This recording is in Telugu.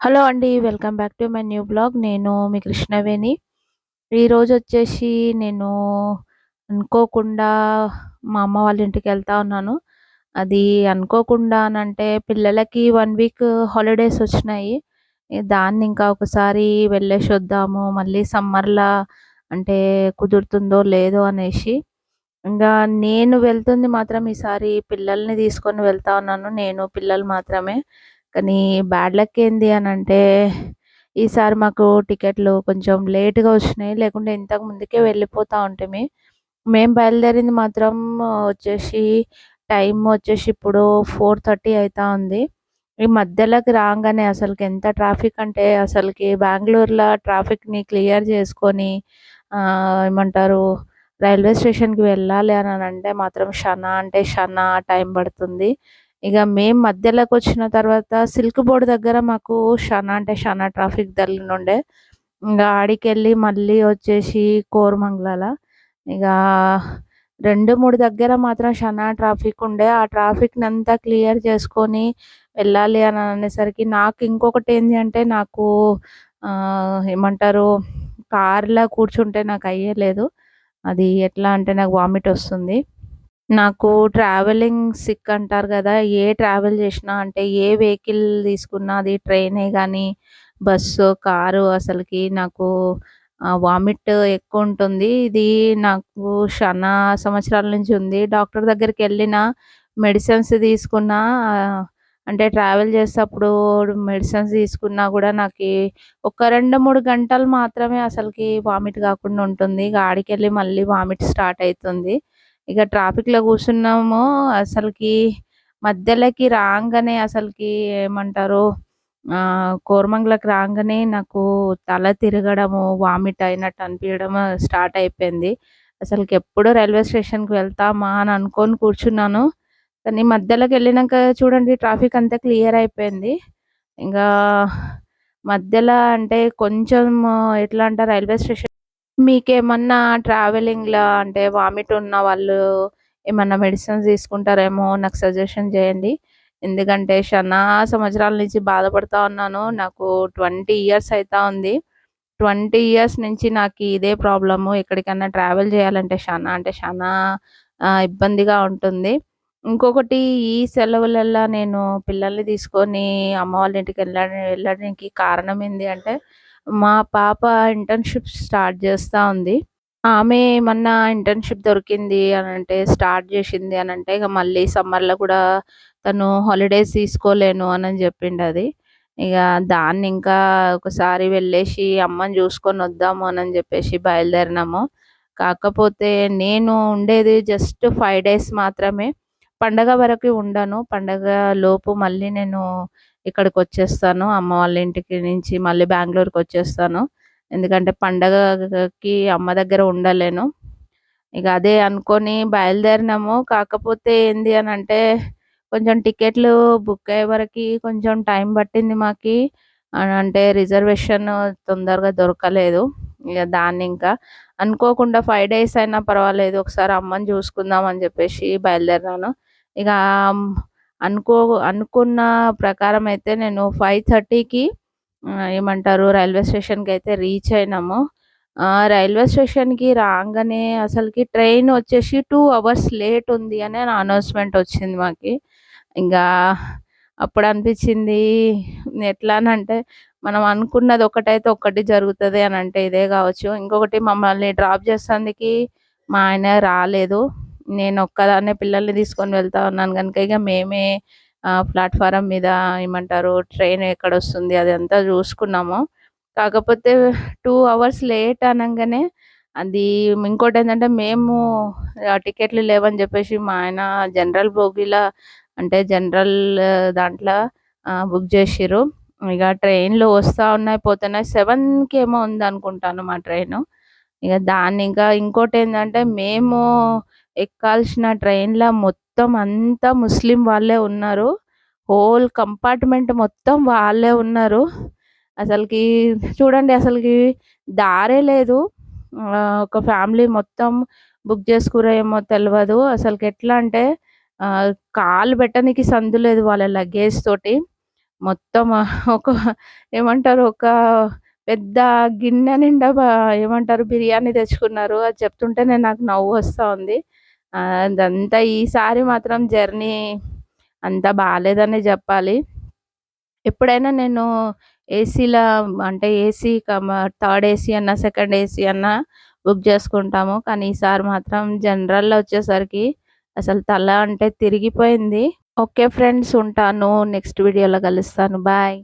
హలో అండి. Welcome back to my new blog. నేను మీ కృష్ణవేణి. ఈరోజొచ్చేసి నేను అనుకోకుండా మా అమ్మ వాళ్ళ ఇంటికెళ్తా ఉన్నాను. అది అనుకోకుండా అనంటే పిల్లలకి 1 వీక్ హాలిడేస్ వచ్చినాయి. దాన్ని ఇంకా ఒకసారి వెళ్ళేసొద్దాము. మళ్ళీ సమ్మర్‌లా అంటే కుదురుతుందో లేదో అనేసి. ఇంగా నేను వెళ్తుంది మాత్రం ఈసారి పిల్లల్ని తీసుకొని వెళ్తా ఉన్నాను. నేను, పిల్లలు మాత్రమే. కానీ బ్యాడ్ లక్ ఏంది అనంటే, ఈసారి మాకు టికెట్లు కొంచెం లేట్‌గా వచ్చినాయి. లేకుంటే ఇంతకు ముందుకే వెళ్ళిపోతా ఉంటిమి. మేము బయలుదేరింది మాత్రం వచ్చేసి టైం వచ్చేసి ఇప్పుడు 4:30 అయితా ఉంది. ఈ మధ్యలోకి రాంగానే అసలకి ఎంత ట్రాఫిక్ అంటే అసలకి బెంగుళూరులో ట్రాఫిక్‌ని క్లియర్ చేసుకొని ఏమంటారు రైల్వే స్టేషన్‌కి వెళ్ళాలి అనంటే మాత్రం అంటే టైం పడుతుంది. ఇగ మేము మధ్యలోకొచ్చిన తర్వాత సిల్క్ బోర్డ్ దగ్గర మాకు అంటే ట్రాఫిక్ తగిలినుండే. ఇంగ ఆడికెళ్ళి మళ్ళీ వచ్చేసి కోరమంగళల ఇగ 2, 3 దగ్గర మాత్రం ట్రాఫిక్ ఉండే. ఆ ట్రాఫిక్‌నంతా క్లియర్ చేసుకొని వెళ్ళాలి అని అనేసరికి నాకు ఇంకొకటేంది అంటే నాకు ఏమంటారు కార్‌లో కూర్చుంటే నాకు అయ్యేలేదు. అది ఎట్లా అంటే నాకు వామిట్ వస్తుంది. నాకు ట్రావెలింగ్ సిక్ అంటారు గదా! ఏ ట్రావెల్ చేసినా అంటే ఏ వెహికల్ తీసుకున్నా అది ట్రైనే గానీ, బస్సో, కారు అసలకి నాకు వామిట్ ఎక్కువుంటుంది. ఇది నాకు షనా సంవత్సరాల నుంచి ఉంది. డాక్టర్ దగ్గరికెళ్ళినా, మెడిసిన్స్ తీసుకున్నా అంటే ట్రావెల్ చేసేటప్పుడు మెడిసిన్స్ తీసుకున్నా గూడా నాకీ ఒక 2, 3 గంటలు మాత్రమే అసలకి వామిట్ గాకుండా ఉంటుంది. ఇగ ఆడికెళ్ళి మళ్ళీ వామిట్ స్టార్ట్ అయితుంది. ఇక ట్రాఫిక్‌లో కూర్చున్నాము. అసలకి మధ్యలోకి రాంగానే అసలకి ఏమంటారు కోరమంగళకి రాంగానే నాకు తల తిరగడము, వామిట్ అయినట్టు అనిపియడము స్టార్ట్ అయిపోయింది. అసలకెప్పుడు రైల్వే స్టేషన్‌కి వెళ్తామా అని అనుకోని కూర్చున్నాను. కానీ మధ్యలోకెళ్ళినంక చూడండి ట్రాఫిక్ అంతా క్లియర్ అయిపోయింది. ఇంగా మధ్యలో అంటే కొంచెం ఎట్లా అంటే రైల్వే స్టేషన్ మీకేమన్నా ట్రావెలింగ్‌లా అంటే వామిట్ ఉన్న వాళ్ళు ఏమన్నా మెడిసిన్స్ తీసుకుంటారేమో నాకు సజెషన్ చేయండి. ఎందుకంటే సంవత్సరాల నుంచి బాధపడతా ఉన్నాను. నాకు 20 ఇయర్స్ అయితా ఉంది. 20 ఇయర్స్ నుంచి నాకు ఇదే ప్రాబ్లము. ఎక్కడికన్నా ట్రావెల్ చేయాలంటే ఇబ్బందిగా ఉంటుంది. ఇంకొకటి ఈ సెలవులల్లా నేను పిల్లల్ని తీసుకొని అమ్మ వాళ్ళ ఇంటికి వెళ్ళడానికి కారణం ఏంది అంటే మా పాప ఇంటర్న్‌షిప్ స్టార్ట్ చేస్తా ఉంది. ఆమె ఏమన్నా ఇంటర్న్‌షిప్ దొరికింది అనంటే, స్టార్ట్ జేషింది అనంటే, ఇగ మళ్ళీ సమ్మర్‌లో కూడా తను హాలిడేస్ తీసుకోలేను అనని జెప్పిండది. ఇగ దాన్నింకా ఒకసారి వెళ్ళేసి అమ్మని జూసుకొనొద్దాము అనని జెప్పేసి బయలుదేరినాము. కాకపోతే నేను ఉండేది జస్ట్ 5 డేస్ మాత్రమే. పండగ వరకు ఉండను. పండగ లోపు మళ్ళీ నేను ఇక్కడికొచ్చేస్తాను. అమ్మ వాళ్ళ ఇంటికి నుంచి మళ్ళీ బెంగుళూరుకొచ్చేస్తాను. ఎందుకంటే పండగకి అమ్మ దగ్గర ఉండలేను. ఇక అదే అనుకోని బయలుదేరినాము. కాకపోతే ఏంది అనంటే, కొంచెం టికెట్లు బుక్ అయ్యే వరకి కొంచెం టైం పట్టింది మాకి. అంటే రిజర్వేషన్ తొందరగా దొరకలేదు. ఇగ దాన్నింకా అనుకోకుండా 5 డేస్ అయినా పర్వాలేదు. ఒకసారి అమ్మని చూసుకుందాం అని చెప్పేసి బయలుదేరినాను. ఇక అనుకో అనుకున్న ప్రకారం అయితే నేను 5:30కి ఏమంటారు రైల్వే స్టేషన్‌కయితే రీచ్ అయినాము. రైల్వే స్టేషన్‌కి రాంగానే అసలకి ట్రైన్ వచ్చేసి 2 అవర్స్ లేట్ ఉంది అని అనౌన్స్‌మెంట్ వచ్చింది మాకి. ఇంగా అప్పుడనిపిచ్చింది ఎట్లానంటే మనం అనుకున్నది ఒకటైతే ఒకటి జరుగుతది అనంటే ఇదే గావచ్చు. ఇంకొకటి మమ్మల్ని డ్రాప్ చేస్తానికి మా ఆయన రాలేదు. నేనొక్కదాన్నే పిల్లల్ని తీసుకొని వెళ్తా ఉన్నాను గనుక ఇగ మేమే ప్లాట్‌ఫారం మీద ఏమంటారు ట్రైన్ ఎక్కడొస్తుంది అదంతా జూసుకున్నాము. కాకపోతే 2 అవర్స్ లేట్ అనంగానే అది ఇంకోటేంటంటే మేము టికెట్లు లేవని జెప్పేసి మా ఆయన జనరల్ బోగీల అంటే జనరల్ దాంట్లో బుక్ జేషిర్రు. ఇగ ట్రైన్‌లు వస్తా ఉన్నాయి, పోతున్నాయి. 7కేమో ఉందనుకుంటాను మా ట్రైను. ఇగ దాన్నింకా ఇంకోటేందంటే మేము ఎక్కాల్సిన ట్రైన్‌ల మొత్తం అంతా ముస్లిం వాళ్ళే ఉన్నారు. హోల్ కంపార్ట్‌మెంట్ మొత్తం వాళ్ళే ఉన్నారు. అసలకి చూడండి అసలకి దారే లేదు. ఒక ఫ్యామిలీ మొత్తం బుక్ చేసుకుర్రో ఏమో తెలవదు. అసలకెట్లా అంటే ఆహ్, కాలు పెట్టనీకి సందు లేదు వాళ్ళ లగేజ్ తోటి. మొత్తం ఒక ఏమంటారు ఒక పెద్ద గిన్నె నిండా ఏమంటారు బిర్యానీ తెచ్చుకున్నారు. అది చెప్తుంటేనే నాకు నవ్వొస్తా ఉంది. అదంతా ఈసారి మాత్రం జర్నీ అంత బాలేదనే జెప్పాలి. ఎప్పుడైనా నేను ఏసీల అంటే ఏసీ థర్డ్ ఏసీ అన్నా, సెకండ్ ఏసీ అన్నా బుక్ జేసుకుంటాము. కానీ ఈసారి మాత్రం జనరల్‌లో వచ్చేసరికి అసలు తల అంటే తిరిగిపోయింది. ఓకే ఫ్రెండ్స్ ఉంటాను. నెక్స్ట్ వీడియోలో కలుస్తాను. బాయ్.